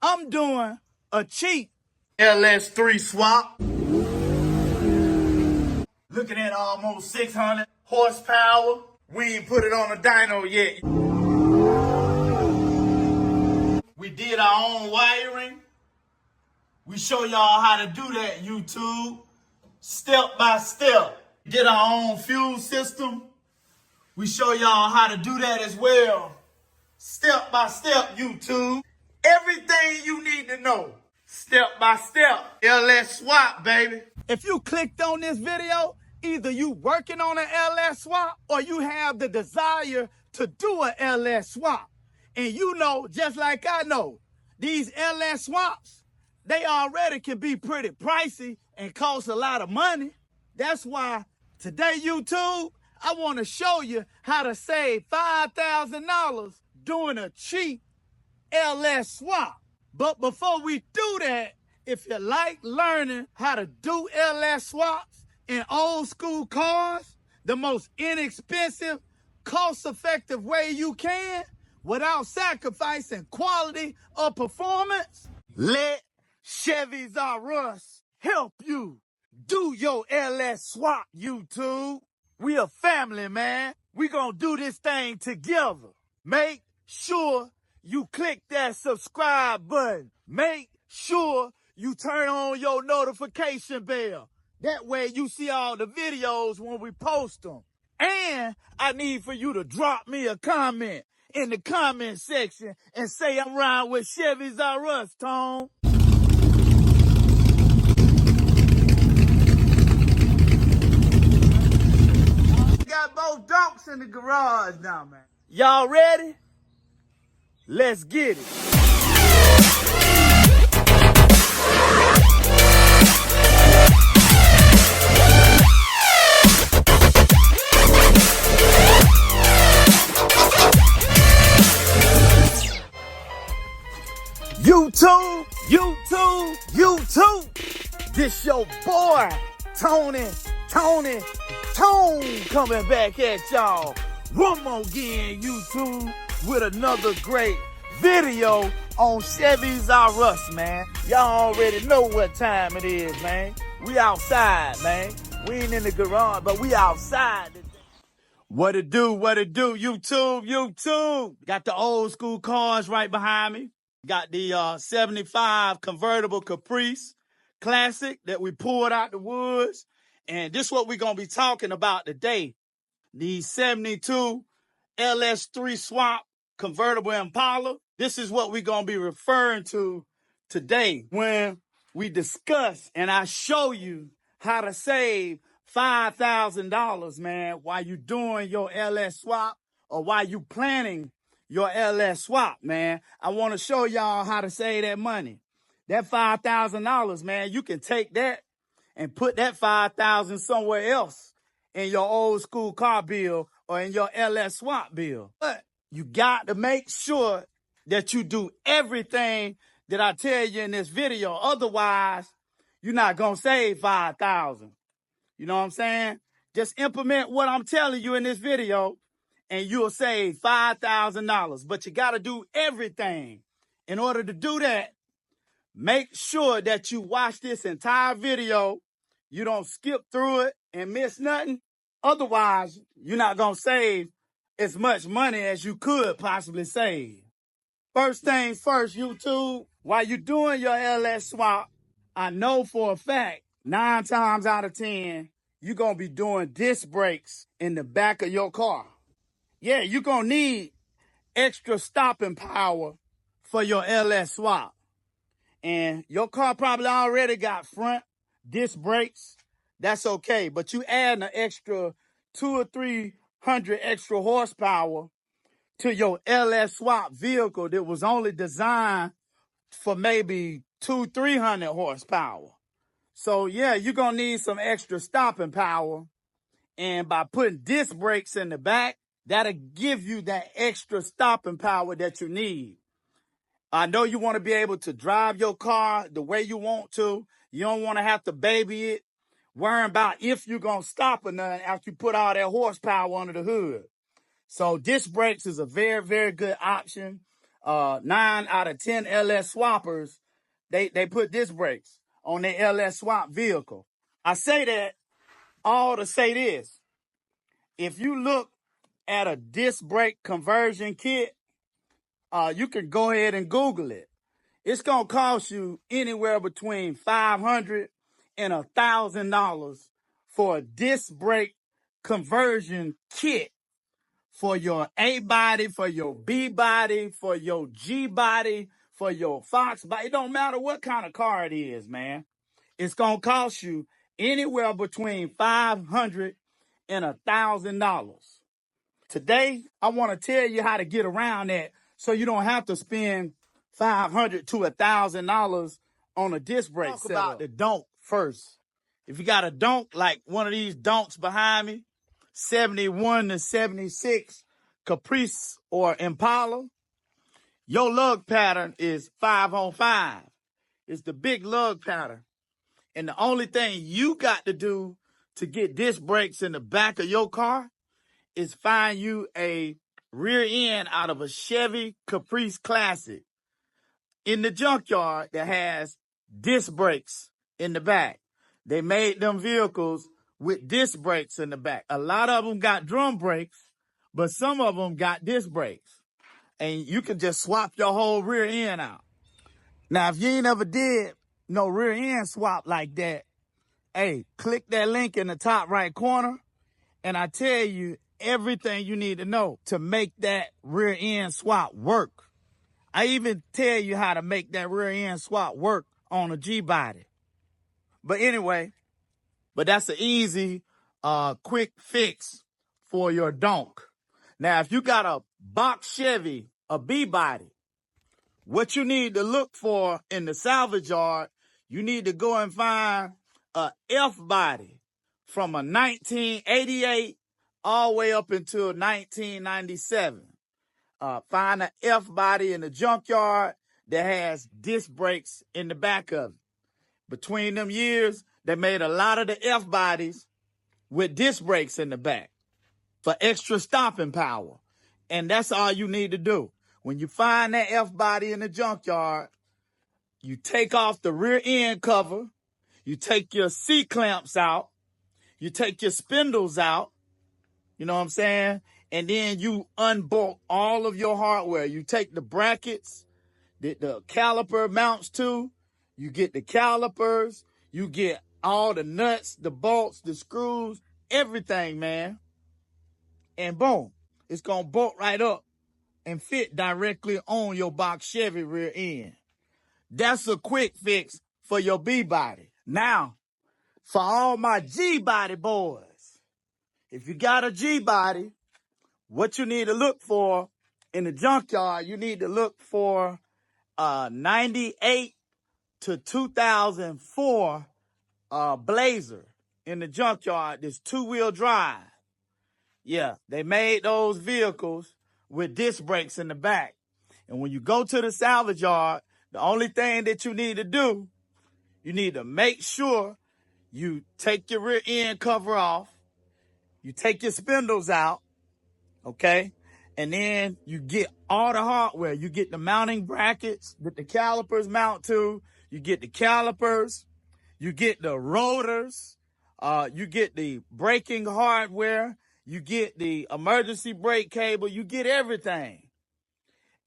I'm doing a cheap LS3 swap. Looking at almost 600 horsepower. We ain't put it on a dyno yet. We did our own wiring. We show y'all how to do that, YouTube. Step by step. Did our own fuel system. We show y'all how to do that as well. Step by step, YouTube. Everything you need to know. Step by step. LS swap, baby. If you clicked on this video, either you working on an LS swap or you have the desire to do an LS swap. And you know, just like I know, these LS swaps, they already can be pretty pricey and cost a lot of money. That's why today, YouTube, I want to show you how to save $5,000 doing a cheap LS swap. But before we do that, if you like learning how to do LS swaps in old school cars, the most inexpensive, cost-effective way you can, without sacrificing quality or performance, let Chevys R Us help you do your LS swap, YouTube. We a family, man. We gonna do this thing together. Make sure you click that subscribe button. Make sure you turn on your notification bell. That way you see all the videos when we post them. And I need for you to drop me a comment in the comment section and say I'm riding with Chevys R Us, Tone. Got both donks in the garage now, man. Y'all ready? Let's get it. YouTube. This your boy, Tone coming back at y'all one more again, YouTube, with another great video on Chevys R Us, man. Y'all already know what time it is, man. We outside, man. We ain't in the garage, but we outside today. What it do, YouTube. Got the old school cars right behind me. Got the 75 convertible Caprice Classic that we pulled out the woods. And this is what we're going to be talking about today. The 72 LS3 swap convertible Impala. This is what we're going to be referring to today when we discuss and I show you how to save $5,000, man, while you doing your LS swap or while you planning your LS swap, man. I want to show y'all how to save that money. That $5,000, man, you can take that and put that $5,000 somewhere else in your old school car bill or in your LS swap bill. But you got to make sure that you do everything that I tell you in this video. Otherwise, you're not going to save $5,000. You know what I'm saying? Just implement what I'm telling you in this video and you'll save $5,000. But you got to do everything. In order to do that, make sure that you watch this entire video. You don't skip through it and miss nothing. Otherwise, you're not going to save as much money as you could possibly save. First things first, YouTube, while you're doing your LS swap, I know for a fact, 9 times out of 10, you're going to be doing disc brakes in the back of your car. Yeah, you're going to need extra stopping power for your LS swap. And your car probably already got front disc brakes. That's okay. But you add an extra 200 or 300 extra horsepower to your LS swap vehicle that was only designed for maybe 200-300 horsepower. So yeah, you're going to need some extra stopping power. And by putting disc brakes in the back, that'll give you that extra stopping power that you need. I know you want to be able to drive your car the way you want to. You don't want to have to baby it, worrying about if you're going to stop or nothing after you put all that horsepower under the hood. So disc brakes is a very, very good option. 9 out of 10 LS swappers, they put disc brakes on their LS swap vehicle. I say that all to say this. If you look at a disc brake conversion kit, you can go ahead and Google it. It's going to cost you anywhere between $500 and $1,000 for a disc brake conversion kit for your A body, for your B body, for your G body, for your Fox body. It don't matter what kind of car it is, man. It's going to cost you anywhere between $500 and $1,000. Today, I want to tell you how to get around that so you don't have to spend $500 to $1,000 on a disc brake setup. Talk about the donk first. If you got a donk like one of these donks behind me, 71 to 76 Caprice or Impala, your lug pattern is 5-on-5. It's the big lug pattern. And the only thing you got to do to get disc brakes in the back of your car is find you a rear end out of a Chevy Caprice Classic in the junkyard that has disc brakes in the back. They made them vehicles with disc brakes in the back. A lot of them got drum brakes, but some of them got disc brakes. And you can just swap your whole rear end out. Now, if you ain't ever did no rear end swap like that, hey, click that link in the top right corner, and I tell you everything you need to know to make that rear end swap work. I even tell you how to make that rear end swap work on a G-body. But anyway, that's an easy, quick fix for your donk. Now, if you got a box Chevy, a B-body, what you need to look for in the salvage yard, you need to go and find a F-body from a 1988 all the way up until 1997. Find an F-body in the junkyard that has disc brakes in the back of it. Between them years, they made a lot of the F-bodies with disc brakes in the back for extra stopping power. And that's all you need to do. When you find that F-body in the junkyard, you take off the rear end cover, you take your C-clamps out, you take your spindles out, you know what I'm saying? And then you unbolt all of your hardware. You take the brackets that the caliper mounts to, you get the calipers, you get all the nuts, the bolts, the screws, everything, man. And boom, it's going to bolt right up and fit directly on your box Chevy rear end. That's a quick fix for your B-body. Now, for all my G-body boys, if you got a G-body, what you need to look for in the junkyard, you need to look for a 98 to 2004 Blazer in the junkyard. This 2-wheel drive. Yeah, they made those vehicles with disc brakes in the back. And when you go to the salvage yard, the only thing that you need to do, you need to make sure you take your rear end cover off, you take your spindles out, okay? And then you get all the hardware. You get the mounting brackets that the calipers mount to, you get the calipers, you get the rotors, you get the braking hardware, you get the emergency brake cable, you get everything.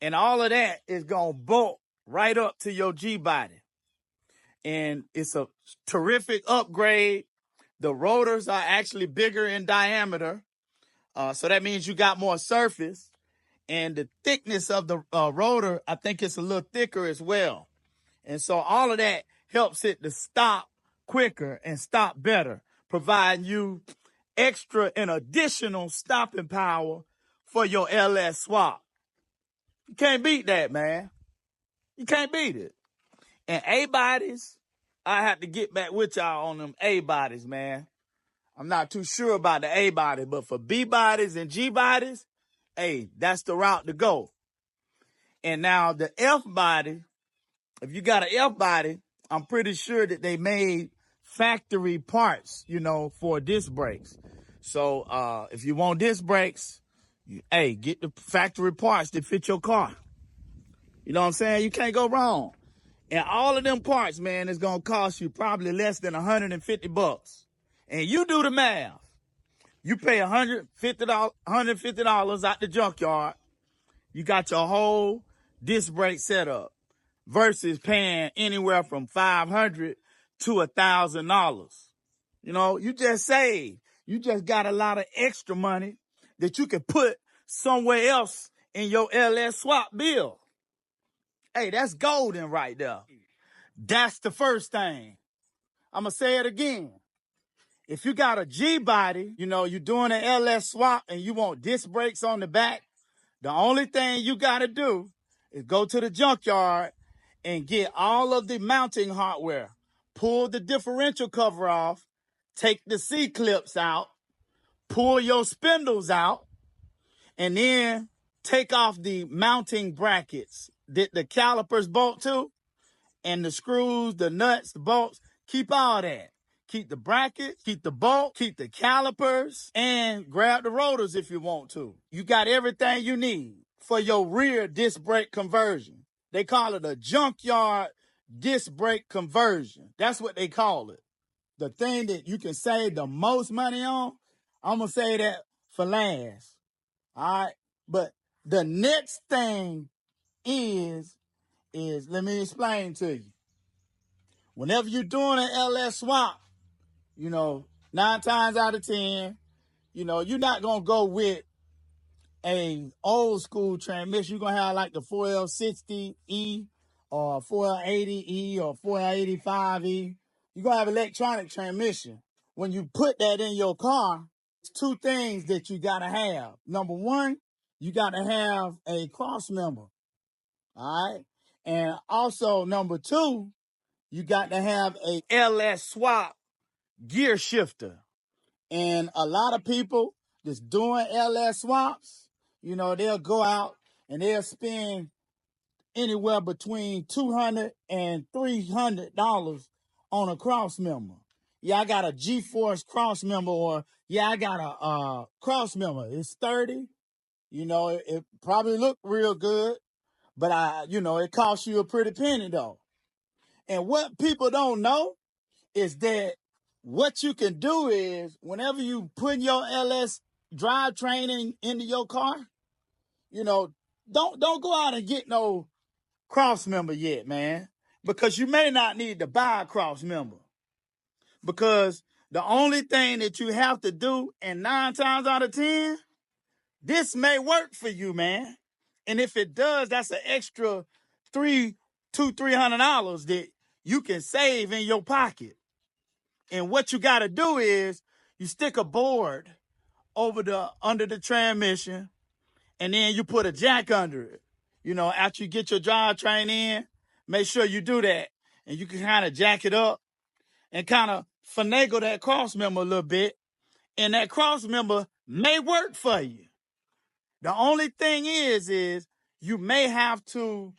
And all of that is going to bolt right up to your G-body. And it's a terrific upgrade. The rotors are actually bigger in diameter. So that means you got more surface. And the thickness of the rotor, I think it's a little thicker as well. And so all of that helps it to stop quicker and stop better, providing you extra and additional stopping power for your LS swap. You can't beat that, man. You can't beat it. And A-bodies, I have to get back with y'all on them A-bodies, man. I'm not too sure about the A-body, but for B-bodies and G-bodies, hey, that's the route to go. And now the F-body, if you got an F-body, I'm pretty sure that they made factory parts, you know, for disc brakes. So if you want disc brakes, hey, get the factory parts that fit your car. You know what I'm saying? You can't go wrong. And all of them parts, man, is gonna cost you probably less than $150. And you do the math. You pay $150 out the junkyard. You got your whole disc brake setup versus paying anywhere from $500 to $1,000. You know, you just saved. You just got a lot of extra money that you can put somewhere else in your LS swap bill. Hey, that's golden right there. That's the first thing. I'm going to say it again. If you got a G body, you know, you're doing an LS swap and you want disc brakes on the back, the only thing you got to do is go to the junkyard and get all of the mounting hardware. Pull the differential cover off, take the C-clips out, pull your spindles out, and then take off the mounting brackets that the calipers bolt to, and the screws, the nuts, the bolts. Keep all that. Keep the brackets, keep the bolt, keep the calipers, and grab the rotors if you want to. You got everything you need for your rear disc brake conversion. They call it a junkyard disc brake conversion. That's what they call it. The thing that you can save the most money on, I'm going to say that for last. All right? But the next thing is let me explain to you. Whenever you're doing an LS swap, you know, 9 times out of 10, you know, you're not going to go with a old school transmission. You're going to have like the 4L60E or 4L80E or 4L85E. You're going to have electronic transmission. When you put that in your car, it's 2 things that you got to have. Number 1, you got to have a cross member. All right. And also number 2, you got to have a LS swap gear shifter. And a lot of people that's doing LS swaps, you know, they'll go out and they'll spend anywhere between $200 and $300 on a cross member. Yeah, I got a G-Force cross member, or yeah, I got a cross member. It's 30. You know, it probably look real good, but you know, it costs you a pretty penny though. And what people don't know is that what you can do is whenever you put your LS drivetrain into your car, you know, don't go out and get no cross member yet, man, because you may not need to buy a cross member, because the only thing that you have to do, and 9 times out of 10, this may work for you, man. And if it does, that's an extra $300 that you can save in your pocket. And what you got to do is you stick a board under the transmission, and then you put a jack under it. You know, after you get your drivetrain in, make sure you do that. And you can kind of jack it up and kind of finagle that cross member a little bit. And that cross member may work for you. The only thing is you may have to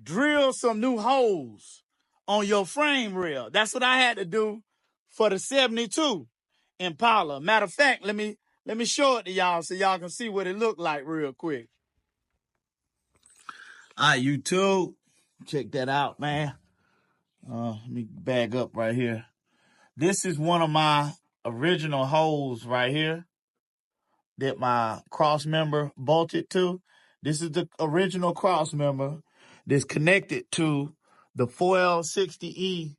drill some new holes on your frame rail. That's what I had to do for the 72 Impala. Matter of fact, let me show it to y'all so y'all can see what it looked like real quick. All right, YouTube, check that out, man. Let me bag up right here. This is one of my original holes right here that my cross member bolted to. This is the original cross member that's connected to the 4L60E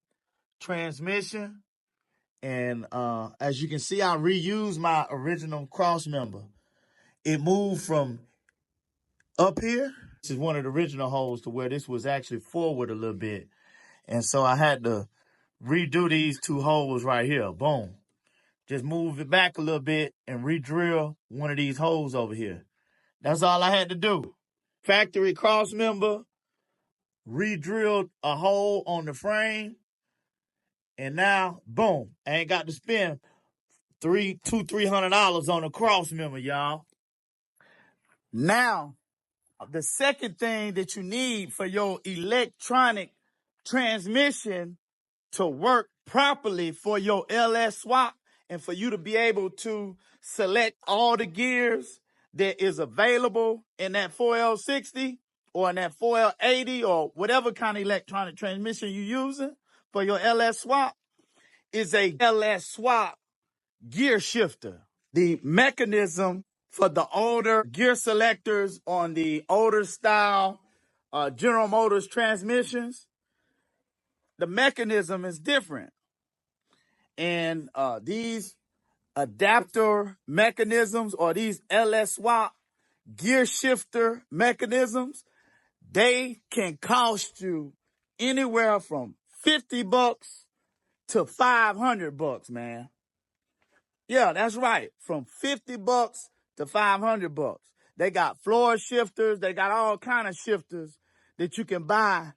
transmission. And as you can see, I reused my original cross member. It moved from up here. This is one of the original holes to where this was actually forward a little bit. And so I had to redo these 2 holes right here. Boom. Just move it back a little bit and re-drill one of these holes over here. That's all I had to do. Factory cross member, re-drilled a hole on the frame, and now, boom, I ain't got to spend $300 on a cross member, y'all. Now, the second thing that you need for your electronic transmission to work properly for your LS swap and for you to be able to select all the gears that is available in that 4L60 or in that 4L80 or whatever kind of electronic transmission you're using for your LS swap is a LS swap gear shifter. The mechanism for the older gear selectors on the older style General Motors transmissions, the mechanism is different. And these adapter mechanisms or these LS swap gear shifter mechanisms, they can cost you anywhere from $50 to $500, man. Yeah, that's right. From $50 to $500. They got floor shifters. They got all kind of shifters that you can buy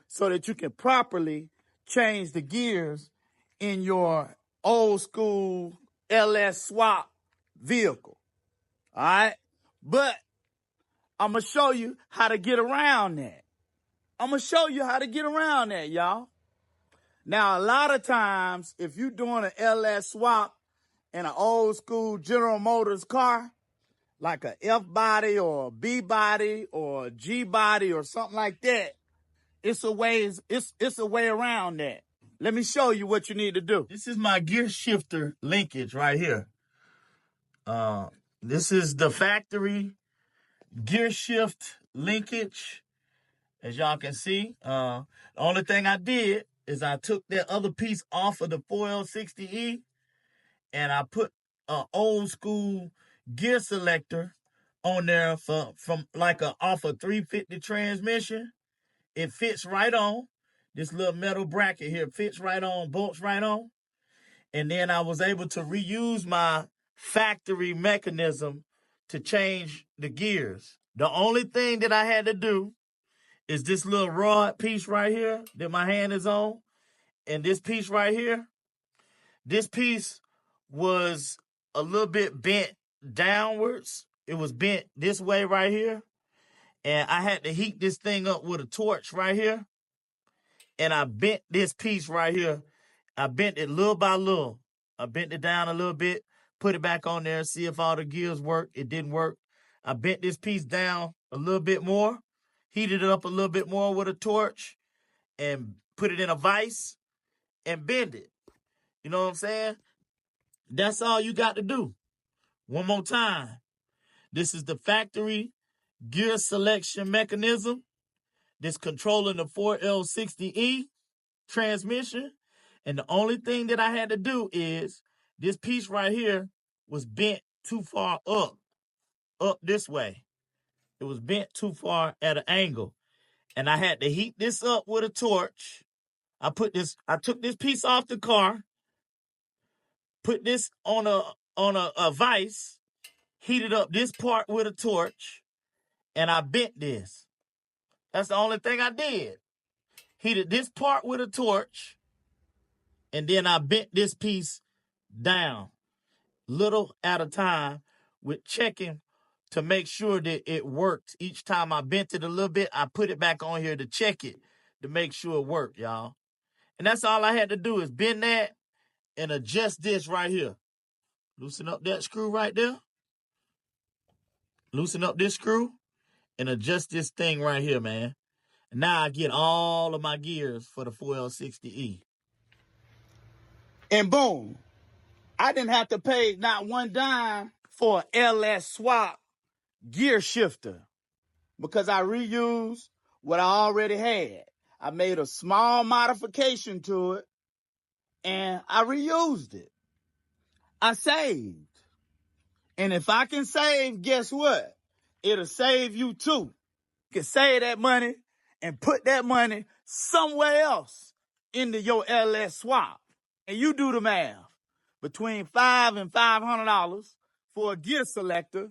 so that you can properly change the gears in your old school LS swap vehicle. All right. But I'm going to show you how to get around that. Y'all. Now, a lot of times, if you're doing an LS swap in an old school General Motors car, like a F body or a B body or a G body or something like that, it's a way around that. Let me show you what you need to do. This is my gear shifter linkage right here. This is the factory gear shift linkage. As y'all can see, the only thing I did is I took that other piece off of the 4L60E and I put an old school gear selector on there from like off a 350 transmission. It fits right on. This little metal bracket here fits right on, bolts right on. And then I was able to reuse my factory mechanism to change the gears. The only thing that I had to do is this little rod piece right here that my hand is on. And this piece right here, this piece was a little bit bent downwards. It was bent this way right here. And I had to heat this thing up with a torch right here. And I bent this piece right here. I bent it little by little. I bent it down a little bit, put it back on there, see if all the gears work. It didn't work. I bent this piece down a little bit more, heated it up a little bit more with a torch, and put it in a vise and bend it. You know what I'm saying? That's all you got to do. One more time. This is the factory gear selection mechanism that's controlling the 4L60E transmission. And the only thing that I had to do is this piece right here was bent too far up this way. It was bent too far at an angle. And I had to heat this up with a torch. I took this piece off the car, put this on a vise, heated up this part with a torch, and I bent this. That's the only thing I did. Heated this part with a torch, and then I bent this piece down, little at a time, with checking to make sure that it worked. Each time I bent it a little bit, I put it back on here to check it, to make sure it worked, y'all. And that's all I had to do is bend that and adjust this right here. Loosen up that screw right there. Loosen up this screw and adjust this thing right here, man. And now I get all of my gears for the 4L60E. And boom, I didn't have to pay not one dime for an LS swap gear shifter because I reused what I already had. I made a small modification to it and I reused it. I saved. And if I can save, guess what? It'll save you too. You can save that money and put that money somewhere else into your LS swap. And you do the math. Between $500 and $500 for a gear selector.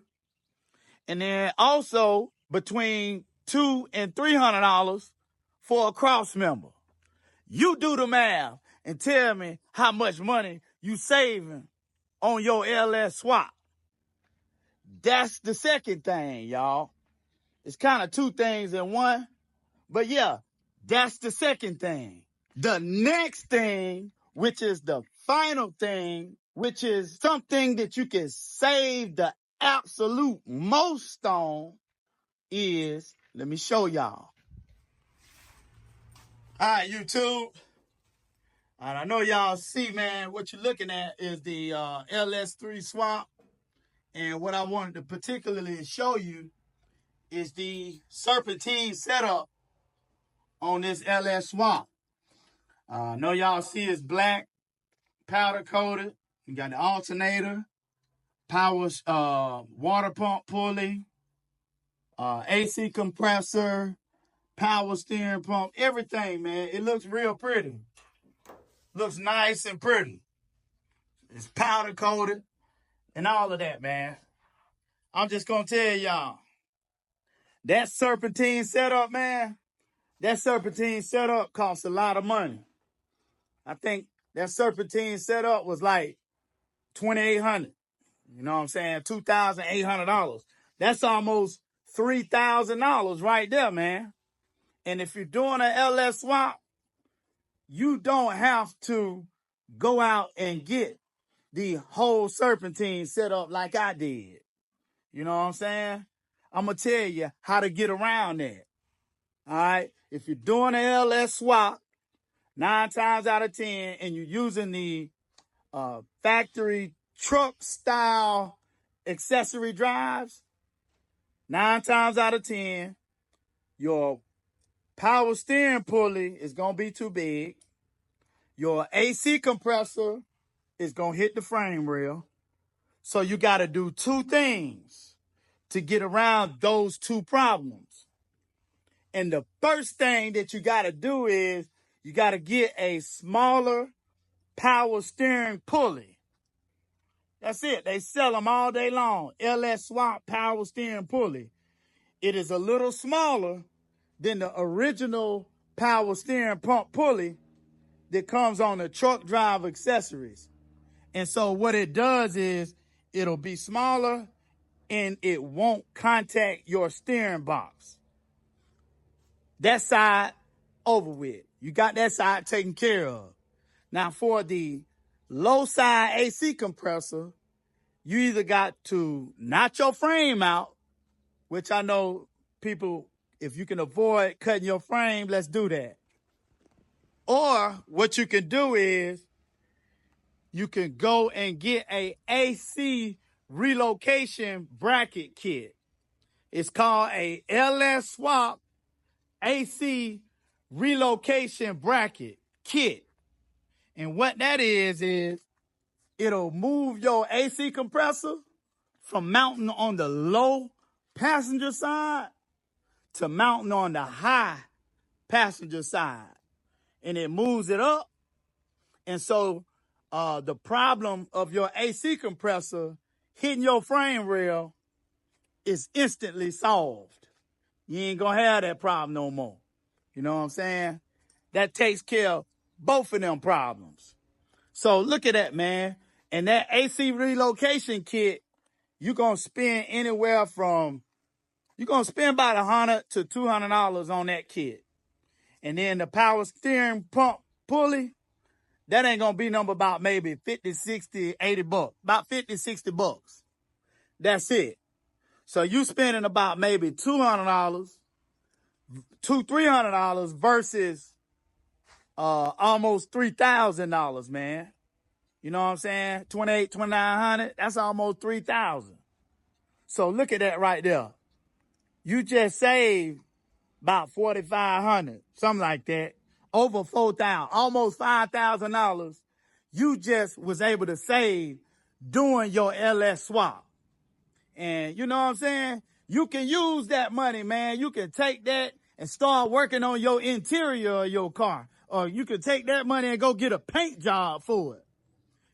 And then also between $200 and $300 for a cross member. You do the math and tell me how much money you saving on your LS swap. That's the second thing, y'all. It's kind of two things in one. But yeah, that's the second thing. The next thing, which is the final thing, which is something that you can save the absolute most on, is Let me show y'all. All right, YouTube. And I know y'all see, man, what you're looking at is the LS3 swap. And what I wanted to particularly show you is the serpentine setup on this LS swap. I know y'all see it's black, powder coated. You got the alternator, power water pump pulley, AC compressor, power steering pump, everything, man. It looks real pretty. Looks nice and pretty. It's powder coated and all of that, man. I'm just gonna tell y'all, that serpentine setup, man, that serpentine setup costs a lot of money. I think that serpentine setup was like $2,800. You know what I'm saying? $2,800. That's almost $3,000 right there, man. And if you're doing an LS swap, you don't have to go out and get the whole serpentine set up like I did. You know what I'm saying? I'm going to tell you how to get around that. All right? If you're doing an LS swap, 9 times out of 10, and you're using the factory truck style accessory drives, 9 times out of 10, your power steering pulley is going to be too big. Your AC compressor is going to hit the frame rail. So you got to do 2 things to get around those 2 problems. And the first thing that you got to do is you got to get a smaller power steering pulley. That's it. They sell them all day long. LS swap power steering pulley. It is a little smaller than the original power steering pump pulley that comes on the truck drive accessories. And so what it does is it'll be smaller and it won't contact your steering box. That side over with. You got that side taken care of. Now for the low side AC compressor, you either got to knock your frame out, which I know people, if you can avoid cutting your frame, let's do that. Or what you can do is you can go and get a AC relocation bracket kit. It's called a LS swap AC relocation bracket kit. And what that is it'll move your AC compressor from mounting on the low passenger side to mounting on the high passenger side. And it moves it up. And so the problem of your AC compressor hitting your frame rail is instantly solved. You ain't gonna have that problem no more. You know what I'm saying? That takes care of both of them problems. So look at that, man. And that AC relocation kit, you're gonna spend anywhere from, you're gonna spend about $100 to $200 on that kit. And then the power steering pump pulley, that ain't gonna be number about maybe 50, 60, 80 bucks. About 50, 60 bucks. That's it. So you spending about maybe $200, $300 versus almost $3,000, man. You know what I'm saying? $2,800, $2,900, that's almost $3,000. So look at that right there. You just saved about $4,500, something like that. Over $4,000, almost $5,000. You just was able to save doing your LS swap. And you know what I'm saying? You can use that money, man. You can take that and start working on your interior of your car. Or you can take that money and go get a paint job for it.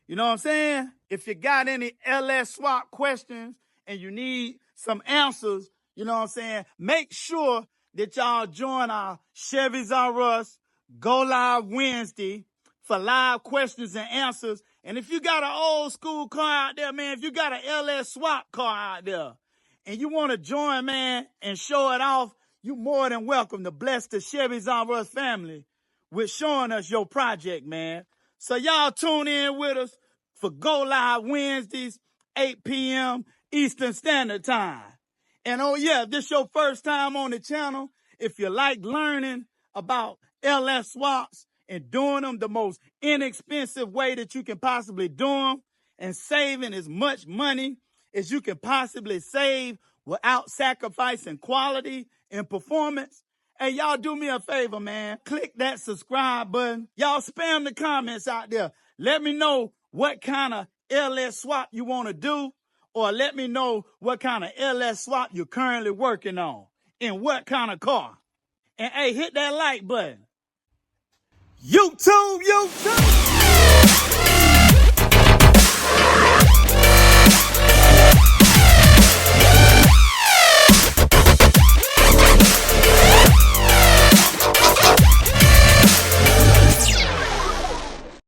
You know what I'm saying? If you got any LS swap questions and you need some answers, you know what I'm saying? Make sure that y'all join our Chevys R Us Go Live Wednesday for live questions and answers. And if you got an old school car out there, man, if you got an LS swap car out there and you want to join, man, and show it off, you more than welcome to bless the Chevys R Us family with showing us your project, man. So y'all tune in with us for Go Live Wednesdays, 8 p.m. Eastern Standard Time. And oh yeah, if this your first time on the channel, if you like learning about LS swaps and doing them the most inexpensive way that you can possibly do them and saving as much money as you can possibly save without sacrificing quality and performance, hey, y'all do me a favor, man. Click that subscribe button. Y'all spam the comments out there. Let me know what kind of LS swap you want to do, or let me know what kind of LS swap you're currently working on and what kind of car. And hey, hit that like button. YouTube.